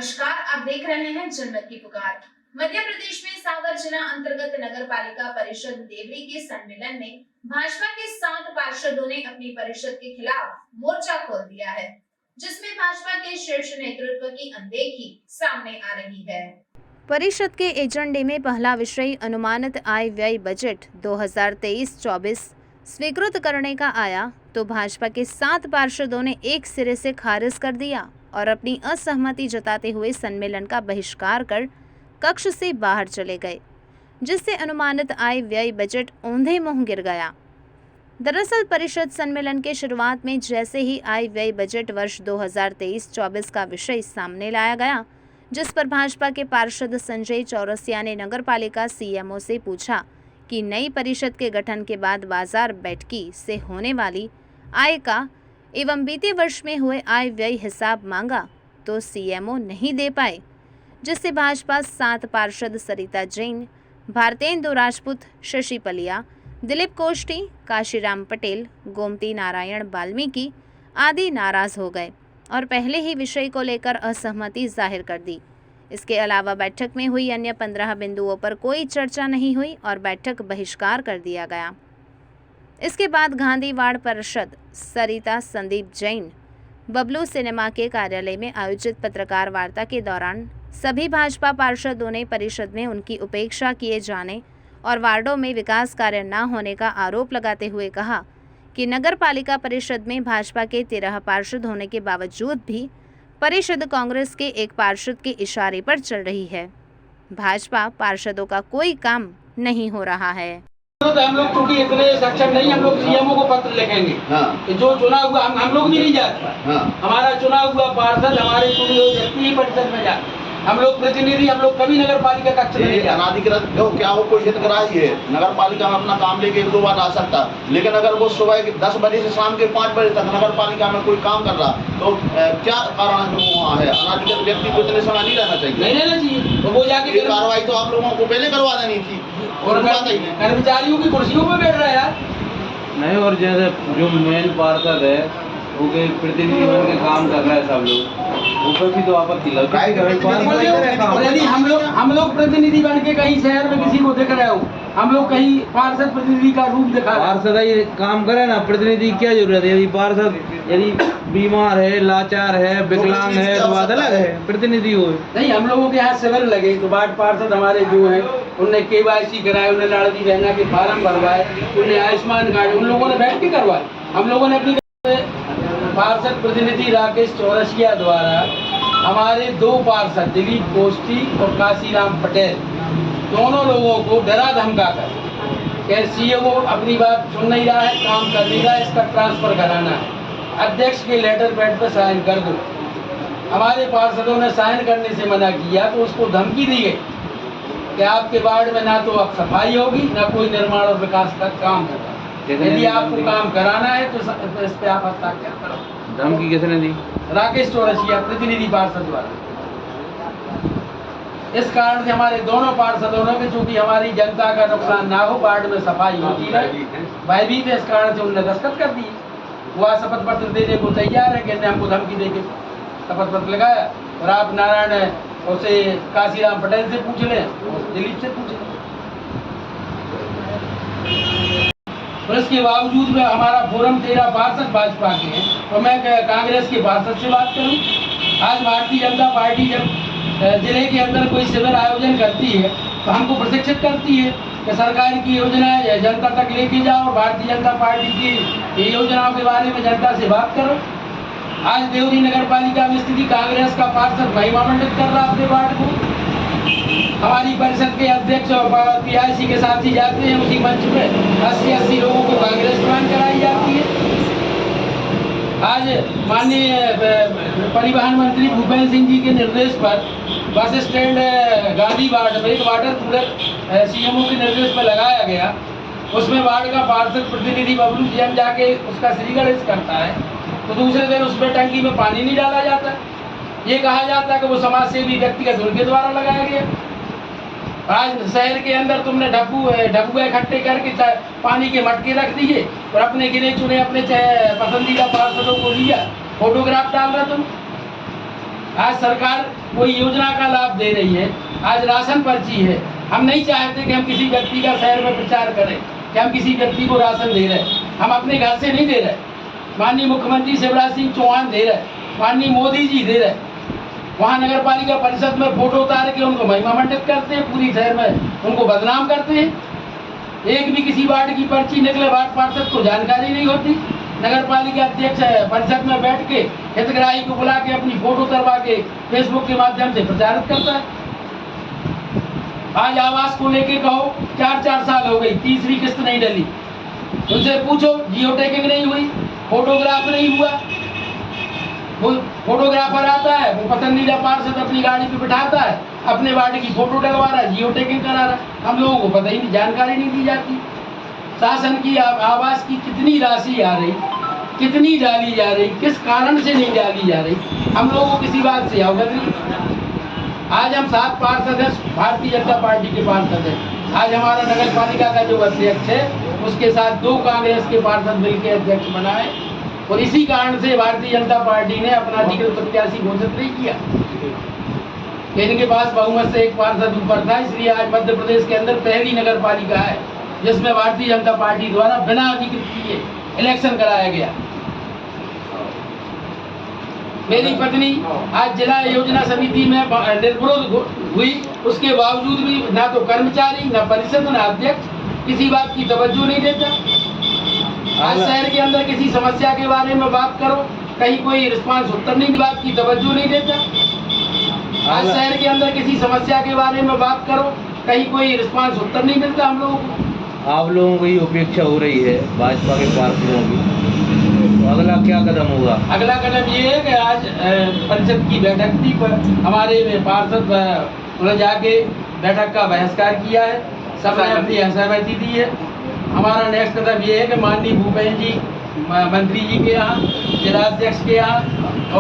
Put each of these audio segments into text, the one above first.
नमस्कार, आप देख रहे हैं जन्नत की पुकार। मध्य प्रदेश में सागर जिला अंतर्गत नगर पालिका परिषद देवरी के सम्मेलन में भाजपा के 7 पार्षदों ने अपनी परिषद के खिलाफ मोर्चा खोल दिया है, जिसमें भाजपा के शीर्ष नेतृत्व की अनदेखी सामने आ रही है। परिषद के एजेंडे में पहला विषय अनुमानित आय व्यय बजट 2023-24 स्वीकृत करने का आया तो भाजपा के 7 पार्षदों ने एक सिरे से खारिज कर दिया और अपनी असहमति जताते हुए सम्मेलन का बहिष्कार कर कक्ष से बाहर चले गए, जिससे अनुमानित आय व्यय बजट औंधे मुंह गिर गया। दरअसल परिषद सम्मेलन के शुरुआत में जैसे ही आय व्यय बजट वर्ष 2023-24 का विषय सामने लाया गया, जिस पर भाजपा के पार्षद संजय चौरसिया ने नगर पालिका सीएमओ से पूछा कि नई परिषद के गठन के बाद बाजार बैठकी से होने वाली आय का एवं बीते वर्ष में हुए आय व्यय हिसाब मांगा तो सीएमओ नहीं दे पाए, जिससे भाजपा 7 पार्षद सरिता जैन, भारतेंदु राजपूत, शशि पलिया, दिलीप कोष्टी, काशीराम पटेल, गोमती नारायण वाल्मीकि आदि नाराज हो गए और पहले ही विषय को लेकर असहमति जाहिर कर दी। इसके अलावा बैठक में हुई अन्य 15 बिंदुओं पर कोई चर्चा नहीं हुई और बैठक बहिष्कार कर दिया गया। इसके बाद गांधी वार्ड पार्षद सरिता संदीप जैन बबलू सिनेमा के कार्यालय में आयोजित पत्रकार वार्ता के दौरान सभी भाजपा पार्षदों ने परिषद में उनकी उपेक्षा किए जाने और वार्डों में विकास कार्य न होने का आरोप लगाते हुए कहा कि नगर पालिका परिषद में भाजपा के 13 पार्षद होने के बावजूद भी परिषद कांग्रेस के एक पार्षद के इशारे पर चल रही है। भाजपा पार्षदों का कोई काम नहीं हो रहा है। तो हम लोग चूंकि इतने सक्षम नहीं, हम लोग सीएमओ को पत्र लिखेंगे कि जो चुना हुआ हम लोग भी नहीं जाते। हमारा चुना हुआ पार्षद हमारे चुने हुए व्यक्ति ही परिषद में जाते। हम लोग प्रतिनिधि, हम लोग कभी नगर पालिका कक्ष में नहीं जाते। अनाधिकृत क्या हो, कोई हितग्राही है, नगर पालिका में अपना काम लेके 1-2 बार आ सकता, लेकिन अगर वो सुबह के 10 बजे से शाम के 5 बजे तक नगर पालिका में कोई काम कर रहा तो क्या कारण वहाँ है? अनाधिकृत व्यक्ति को इतने समय नहीं रहना चाहिए। नहीं रहना चाहिए, तो वो जाके कार्रवाई तो आप लोगों को पहले करवा देनी थी और कर्मचारियों की कुर्सियों पर बैठ रहा है यार। नहीं, और जैसे जो मेन पार्षद है वो के प्रतिनिधि बन के काम कर रहा है सब लोग, ऊपर भी तो आपत्ति लग रही है। हम लोग प्रतिनिधि बन के कहीं शहर में किसी को दिख रहे हो, हम लोग कहीं पार्षद प्रतिनिधि का रूप दिखा रहे हैं। पार्षद ये काम करे ना, प्रतिनिधि क्या जरूरत है? यदि पार्षद यदि बीमार है, लाचार है, विकलांग है तो बात अलग है, प्रतिनिधि हो। नहीं, हम लोगों के यहाँ शिविर लगे तो वार्ड पार्षद हमारे जो है उनने KYC कराए, उन्हें लाड़ली बहना के फार्म भरवाए, उन्हें आयुष्मान कार्ड उन लोगों ने बैठ के करवाए। हम लोगों ने अपनी पार्षद प्रतिनिधि राकेश चौरसिया द्वारा हमारे 2 पार्षद दिलीप कोष्टी और काशीराम पटेल दोनों लोगों को डरा धमका कर सीएमओ अपनी बात सुन नहीं रहा है, काम कर नहीं रहा है, इसका ट्रांसफर कराना है, अध्यक्ष के लेटर पैड पर साइन कर दो। हमारे पार्षदों ने साइन करने से मना किया तो उसको धमकी दी गई कि आपके वार्ड में ना तो अब सफाई होगी, ना कोई निर्माण और विकास का काम होगा। यदि आपको काम कराना है तो इस पे आप हस्ताक्षर करो। धमकी किसने दी? राकेश चौरसिया प्रतिनिधि पार्षद द्वारा। इस कारण से हमारे दोनों पार्षदों ने, चूंकि हमारी जनता का नुकसान ना हो, वार्ड में सफाई होती है, भयभीत है, इस कारण से उन्होंने दस्तखत कर दी। वह शपथ पत्र देने को तैयार है, कहने हमको धमकी देके शपथ पत्र लगाया। और आप नारायण उसे काशीराम पटेल से पूछ लें, दिलीप से पूछ लें। और इसके बावजूद में हमारा फोरम 13 पार्षद भाजपा के हैं और मैं कांग्रेस के पार्षद से बात करूं। आज भारतीय जनता पार्टी जब जिले के अंदर कोई शिविर आयोजन करती है तो हमको प्रशिक्षित करती है कि सरकार की योजनाएं जनता तक लेके जाओ और भारतीय जनता पार्टी की योजनाओं के बारे में जनता से बात करो। आज देवरी नगर पालिका में स्थिति कांग्रेस का पार्षद महिमा मंडित कर रहा अपने वार्ड को। हमारी परिषद के अध्यक्ष और PIC के साथ ही जाते हैं, उसी मंच पे 80 लोगों को कांग्रेस प्रदान कराई जाती है। आज माननीय परिवहन मंत्री भूपेंद्र सिंह जी के निर्देश पर बस स्टैंड गांधी वार्ड में एक वाटर कूलर सीएमओ के निर्देश पर लगाया गया। उसमें वार्ड का पार्षद प्रतिनिधि बबलू जी जाके उसका श्रीगणेश करता है तो दूसरे दिन उसमें टंकी में पानी नहीं डाला जाता। ये कहा जाता है कि वो समाज सेवी व्यक्तिगत उनके द्वारा लगाया गया। आज शहर के अंदर तुमने ढब्बुए इकट्ठे करके पानी के मटके रख दिए और अपने गिने चुने अपने पसंदीदा पार्षदों को लिया, फोटोग्राफ डाल रहे तुम। आज सरकार कोई योजना का लाभ दे रही है। आज राशन पर्ची है, हम नहीं चाहते कि हम किसी व्यक्ति का शहर में प्रचार करें कि हम किसी व्यक्ति को राशन दे रहे हैं। हम अपने घर से नहीं दे रहे, माननीय मुख्यमंत्री शिवराज सिंह चौहान दे रहे, माननीय मोदी जी दे रहे। वहाँ नगर पालिका परिषद में फोटो उतार के उनको महिमा मंडित करते हैं, पूरी शहर में उनको बदनाम करते हैं। एक भी किसी वार्ड की पर्ची निकले वार्ड पार्षद को जानकारी नहीं होती। नगर पालिका अध्यक्ष परिषद में बैठ के हितग्राही को बुला के अपनी फोटो करवा के फेसबुक के माध्यम से प्रचारित करता है। आज आवास को लेके कहो 4 साल हो गई, तीसरी किस्त नहीं डली। उनसे पूछो, जियो टैगिंग नहीं हुई, फोटोग्राफ नहीं हुआ। वो फोटोग्राफर आता है, वो पसंदीदा पार्षद अपनी गाड़ी पे बिठाता है, अपने वार्ड की फोटो डलवा रहा है, जियो टैगिंग करा रहा है। हम लोगों को पता ही नहीं, जानकारी नहीं दी जाती। शासन की आवास की कितनी राशि आ रही, कितनी डाली जा रही, किस कारण से नहीं डाली जा रही, हम लोगों को किसी बात से अवगत नहीं। आज हम 7 पार्षद हैं, भारतीय जनता पार्टी के पार्षद हैं। आज हमारा नगर पालिका का जो अध्यक्ष है उसके साथ 2 कांग्रेस के पार्षद मिलकर अध्यक्ष बनाए, और इसी कारण से भारतीय जनता पार्टी ने अपना अधिकृत प्रत्याशी घोषित नहीं किया। इनके पास बहुमत से 1 पार्षद ऊपर था, इसलिए आज मध्य प्रदेश के अंदर पहली नगर पालिका है जिसमें भारतीय जनता पार्टी द्वारा बिना अधिकृत किए इलेक्शन कराया गया। मेरी पत्नी आज जिला योजना समिति में निर्विरोध हुई, उसके बावजूद भी ना तो कर्मचारी, ना परिषद, ना अध्यक्ष किसी बात की तवज्जो नहीं देता। आज शहर के अंदर किसी समस्या के बारे में बात करो, कहीं कोई रिस्पांस उत्तर नहीं, बात की तवज्जो नहीं देता। आज शहर के अंदर किसी समस्या के बारे में बात करो, कहीं कोई रिस्पांस उत्तर नहीं मिलता हम लोगों को। आप लोगों को ये उपेक्षा हो रही है भाजपा के पार्षदों की, तो अगला क्या कदम होगा? अगला कदम ये है कि आज परिषद की बैठक थी, हमारे पार्षद उन्होंने जाके बैठक का बहिष्कार किया है, सबने अपनी असहमति दी है। हमारा नेक्स्ट कदम ये है कि माननीय भूपेंद्र जी मंत्री जी के यहाँ, जिलाध्यक्ष के यहाँ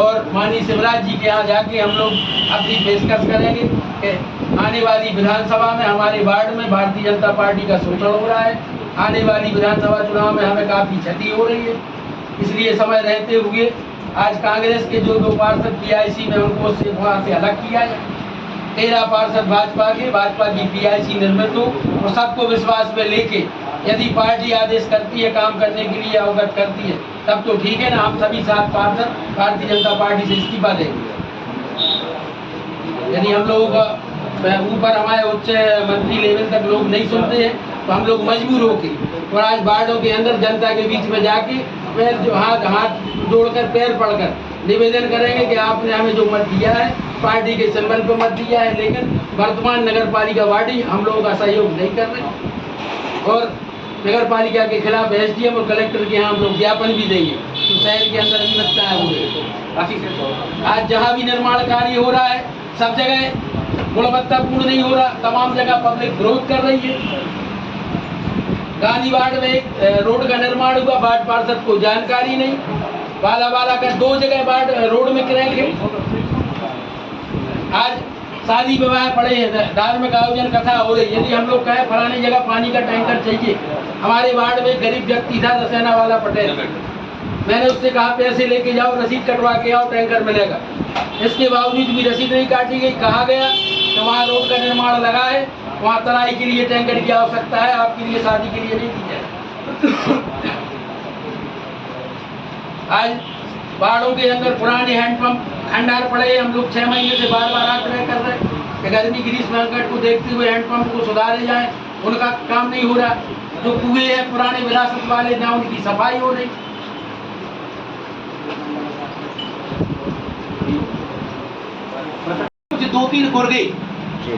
और माननीय शिवराज जी के यहाँ जाके हम लोग अपनी पेशकश करेंगे कि आने वाली विधानसभा में हमारे वार्ड में भारतीय जनता पार्टी का शोषण हो रहा है। आने वाली विधानसभा चुनाव में हमें काफ़ी क्षति हो रही है, इसलिए समय रहते हुए आज कांग्रेस के जो 2 पार्षद PIC में उनको वहाँ से अलग किया है। 13 पार्षद भाजपा की PIC निर्मित हो और सबको विश्वास में लेके यदि पार्टी आदेश करती है काम करने के लिए, अवगत करती है, तब तो ठीक है ना। हम सभी 7 पार्षद भारतीय जनता पार्टी से इस्तीफा देंगे। यदि हम लोगों का ऊपर हमारे उच्च मंत्री लेवल तक लोग नहीं सुनते हैं तो हम लोग मजबूर होके और आज वार्डों के अंदर जनता के बीच में जाके पैर जो हाथ जोड़कर पैर पड़कर निवेदन करेंगे कि आपने हमें जो मत दिया है पार्टी के सिंबल पर मत दिया है, लेकिन वर्तमान नगर पालिका वार्डी हम लोगों का सहयोग नहीं कर रहे और नगर पालिका के खिलाफ SDM और कलेक्टर के यहाँ हम लोग ज्ञापन भी देंगे। तो शहर के अंदर अनियमितता है। आज जहाँ भी निर्माण कार्य हो रहा है सब जगह गुणवत्तापूर्ण नहीं हो रहा, तमाम जगह पब्लिक विरोध कर रही है। गांधी वार्ड में एक रोड का निर्माण हुआ, वार्ड पार्षद को जानकारी नहीं, बाला का 2 जगह वार्ड रोड में क्रैक है। आज शादी विवाह पड़े हैं, धार्मिक आयोजन कथा हो रही, यदि हम लोग कहें फलानी जगह पानी का टैंकर चाहिए, हमारे वार्ड में एक गरीब व्यक्ति था दसेना वाला पटेल, मैंने उससे कहा पैसे लेके जाओ, रसीद कटवा के आओ, टैंकर मिलेगा। इसके बावजूद भी रसीद नहीं काटी गई। कहा गया कि वहाँ रोड का निर्माण लगा है, वहाँ तराई के लिए टैंकर की आवश्यकता है, आपके लिए शादी के लिए नहीं दी जाए। आज बाड़ों के अंदर पुराने हैंडपंप खंडार पड़े, हम लोग 6 महीने से बार आग्रह कर रहे हैं कि गर्मी ग्रीष्म संकट को देखते हुए हैंडपंप को सुधारे जाए, उनका काम नहीं हो रहा। जो कुएं हैं पुराने विरासत वाले, ना उनकी सफाई हो रही। कुछ 2-3 गुर्गे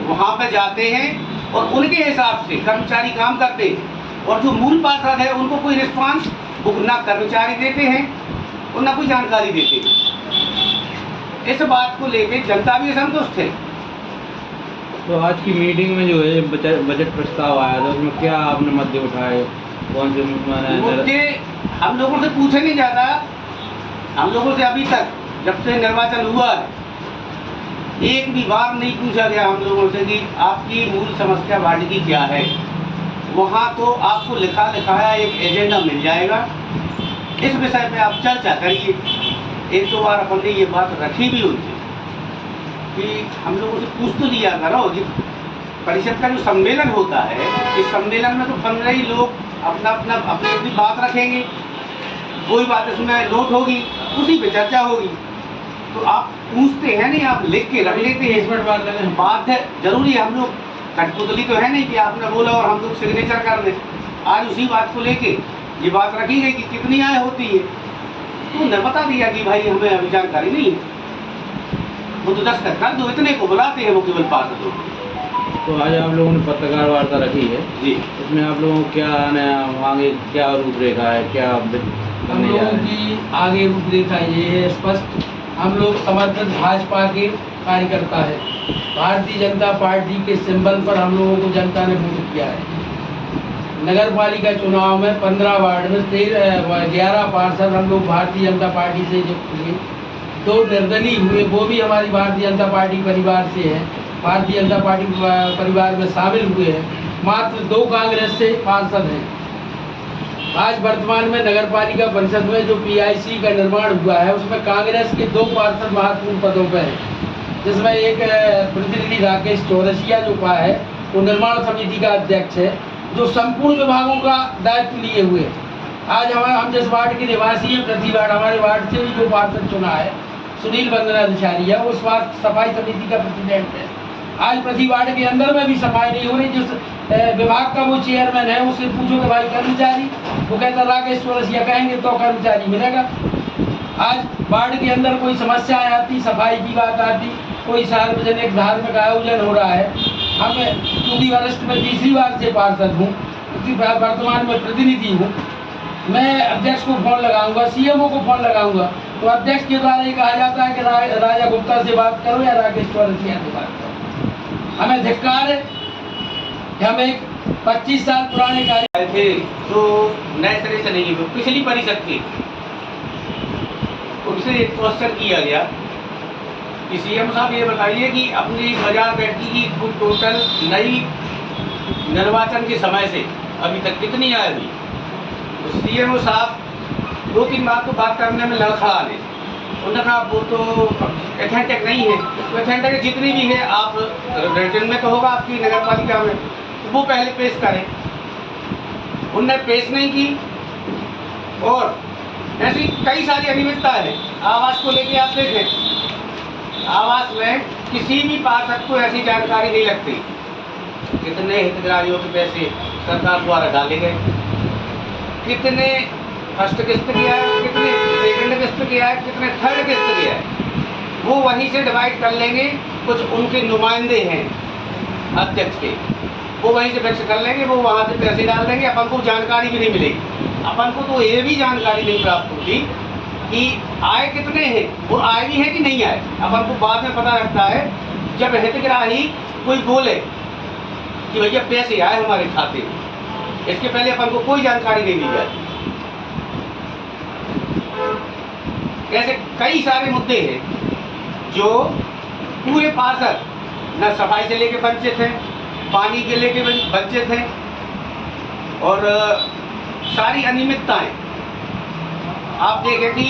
वहाँ पे जाते हैं और उनके हिसाब से कर्मचारी काम करते हैं और जो मूल पार्षद है उनको कोई रिस्पांस ना कर्मचारी देते हैं और ना कोई जानकारी देते हैं। इस बात को लेके जनता भी असंतुष्ट है। तो आज की मीटिंग में जो है बजट प्रस्ताव आया था, उसमें क्या आपने मुद्दे उठाए? कौन से मुद्दे हम लोगों से पूछे नहीं जाता। हम लोगों से अभी तक जब से निर्वाचन हुआ एक भी बार नहीं पूछा गया हम लोगों से कि आपकी मूल समस्या वार्ड की क्या है। वहाँ तो आपको लिखा लिखाया एक एजेंडा मिल जाएगा, इस विषय पे आप चर्चा करिए। 1-2 बार अपन ने ये बात रखी भी उनसे, कि हम लोगों से पूछ तो लिया करो। जी परिषद का जो सम्मेलन होता है, इस सम्मेलन में तो 15 ही लोग अपना अपना अपनी बात रखेंगे, कोई बात इसमें नोट होगी, उसी पे चर्चा होगी। तो आप पूछते हैं नहीं, आप लिख के रख लेते हैं। इसमें बात है जरूरी है, हम लोग कठपुतली तो है नहीं कि आपने बोला और हम लोग सिग्नेचर कर दें। आज उसी बात को लेके ये बात रखी गई कि कितनी आय होती है, तो उन्होंने बता दिया कि भाई हमें अभी जानकारी नहीं है। वो तो दस्तखत कर दो, इतने को बुलाते हैं वो केवल पार्षद लोग। तो आज आप लोगों ने पत्रकार वार्ता रखी है जी, इसमें आप लोगों को क्या आगे क्या रूपरेखा है, क्या हम लोगों की आगे रूपरेखा ये है स्पष्ट, हम लोग समर्पित भाजपा के कार्यकर्ता है। भारतीय जनता पार्टी के सिंबल पर हम लोगों को जनता ने वोट किया है। नगर पालिका चुनाव में 15 वार्ड में 11 पार्षद हम लोग भारतीय जनता पार्टी से जो हुए, 2 निर्दलीय हुए, वो भी हमारी भारतीय जनता पार्टी परिवार से है, भारतीय जनता पार्टी परिवार में शामिल हुए हैं। मात्र 2 कांग्रेस से पार्षद हैं। आज वर्तमान में नगर पालिका परिषद में जो PIC का निर्माण हुआ है उसमें कांग्रेस के 2 पार्षद महत्वपूर्ण पदों पर हैं, जिसमें एक प्रतिनिधि राकेश चौरसिया जो का है वो निर्माण समिति का अध्यक्ष है, जो संपूर्ण विभागों का दायित्व लिए हुए हैं। आज हम जिस वार्ड के निवासी हैं, प्रति वार्ड हमारे वार्ड से भी जो पार्षद चुना है सुनील वंदनाधिकारी है, वो स्वास्थ्य सफाई समिति का प्रेसिडेंट है। आज प्रति वार्ड के अंदर में भी सफाई नहीं हो रही। जिस विभाग का वो चेयरमैन है उससे पूछो कि भाई कर्मचारी, वो कहता राकेश चौरसिया कहेंगे तो कर्मचारी मिलेगा। आज वार्ड के अंदर कोई समस्याएं आती, सफाई की बात आती, कोई सार्वजनिक धार्मिक आयोजन हो रहा है, हम क्योंकि वरिष्ठ में तीसरी बार से पार्षद हूँ, वर्तमान में प्रतिनिधि हूँ, मैं अध्यक्ष को फोन लगाऊंगा, CMO को फोन लगाऊंगा, तो अध्यक्ष के द्वारा ये कहा जाता है कि राजा गुप्ता से बात करो या राकेश चौरसिया से बात करो। हमें धिक्कार है कि हम एक 25 साल पुराने कार्य थे जो नए सिरे से नहीं हुए, पिछली परिषद के उनसे एक क्वेश्चन किया गया कि CM साहब ये बताइए कि अपनी बाजार बैठकी की कुल टोटल नई निर्वाचन के समय से अभी तक कितनी आय हुई। तो CMO साहब 2-3 बात तो बात करने में लड़खड़ा ले, उन्होंने कहा वो तो एथेंटिक नहीं है। तो एथेंटिक जितनी भी है आप रिटर्न में तो होगा आपकी नगर पालिका में, तो वो पहले पेश करें। उनने पेश नहीं की और ऐसी कई सारी अनियमितता है। आवास को लेके आप देखें, आवास में किसी भी पार्षद को ऐसी जानकारी नहीं लगती कितने हितग्राहियों के पैसे सरकार द्वारा डाले गए, कितने फर्स्ट किस्त किया है, कितने सेकंड किस्त किया है, कितने थर्ड किस्त किया है। वो वहीं से डिवाइड कर लेंगे। कुछ उनके नुमाइंदे हैं अध्यक्ष के, वो वहीं से फिक्स कर लेंगे, वो वहाँ से पैसे डाल देंगे। अपन को जानकारी भी नहीं मिलेगी। अपन को तो ये भी जानकारी नहीं प्राप्त होती कि आय कितने हैं, वो आय भी है कि नहीं आए। अपन को बाद में पता लगता है जब हितग्राही कोई बोले कि भैया पैसे आए हमारे खाते में, इसके पहले अपन को कोई जानकारी नहीं दी जाती। ऐसे कई सारे मुद्दे हैं जो पूरे पार्षद न सफाई से लेके वंचित हैं, पानी के लेके वंचित हैं और सारी अनियमितताएं। आप देखें कि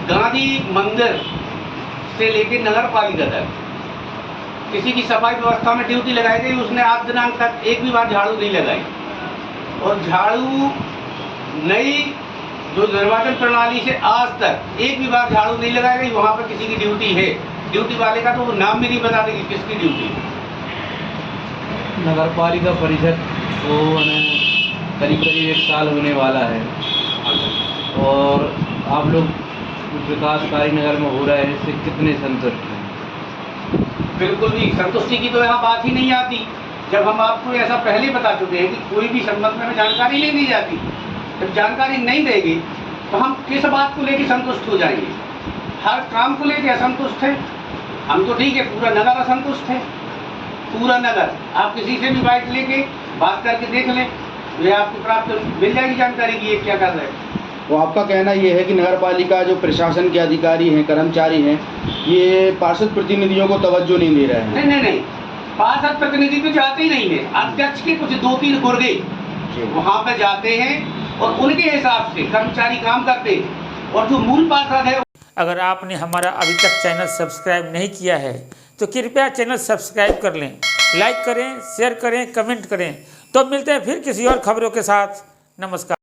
गांधी मंदिर से लेके नगर पालिका तक किसी की सफाई व्यवस्था में ड्यूटी लगाई गई, उसने आज दिनांक तक एक भी बार झाड़ू नहीं लगाई। और झाड़ू नई जो निर्वाचन प्रणाली से आज तक एक भी बार झाड़ू नहीं लगाई गई। वहाँ पर किसी की ड्यूटी है, ड्यूटी वाले का तो वो नाम भी नहीं बता देगी किसकी ड्यूटी है। नगर पालिका परिषद को करीब 1 साल होने वाला है और आप लोग विकास कार्य नगर में हो रहा है, इससे कितने संतुष्ट हैं? बिल्कुल नहीं, संतुष्टि की तो यहाँ बात ही नहीं आती। जब हम आपको ऐसा पहले बता चुके हैं कि कोई भी संबंध में जानकारी नहीं दी जाती, जब जानकारी नहीं देगी तो हम किस बात को लेकर संतुष्ट हो जाएंगे। हर काम को लेकर असंतुष्ट है हम, तो ठीक है पूरा नगर असंतुष्ट है, पूरा नगर। आप किसी से भी बाइट लेके बात करके देख लें, ये आपको प्राप्त मिल जाएगी जानकारी की ये क्या कर रहे हैं। तो आपका कहना ये है कि नगर पालिका जो प्रशासन के अधिकारी हैं, कर्मचारी हैं, ये पार्षद प्रतिनिधियों को तवज्जो नहीं दे रहे हैं? नहीं, पार्षद प्रतिनिधि तो जाते ही नहीं है। अध्यक्ष के कुछ 2-3 गुर्गे वहाँ पे जाते हैं और उनके हिसाब से कर्मचारी काम करते हैं और जो मूल पार्षद है अगर आपने हमारा अभी तक चैनल सब्सक्राइब नहीं किया है तो कृपया चैनल सब्सक्राइब कर लें, लाइक करें, शेयर करें, कमेंट करें। तो मिलते हैं फिर किसी और खबरों के साथ। नमस्कार।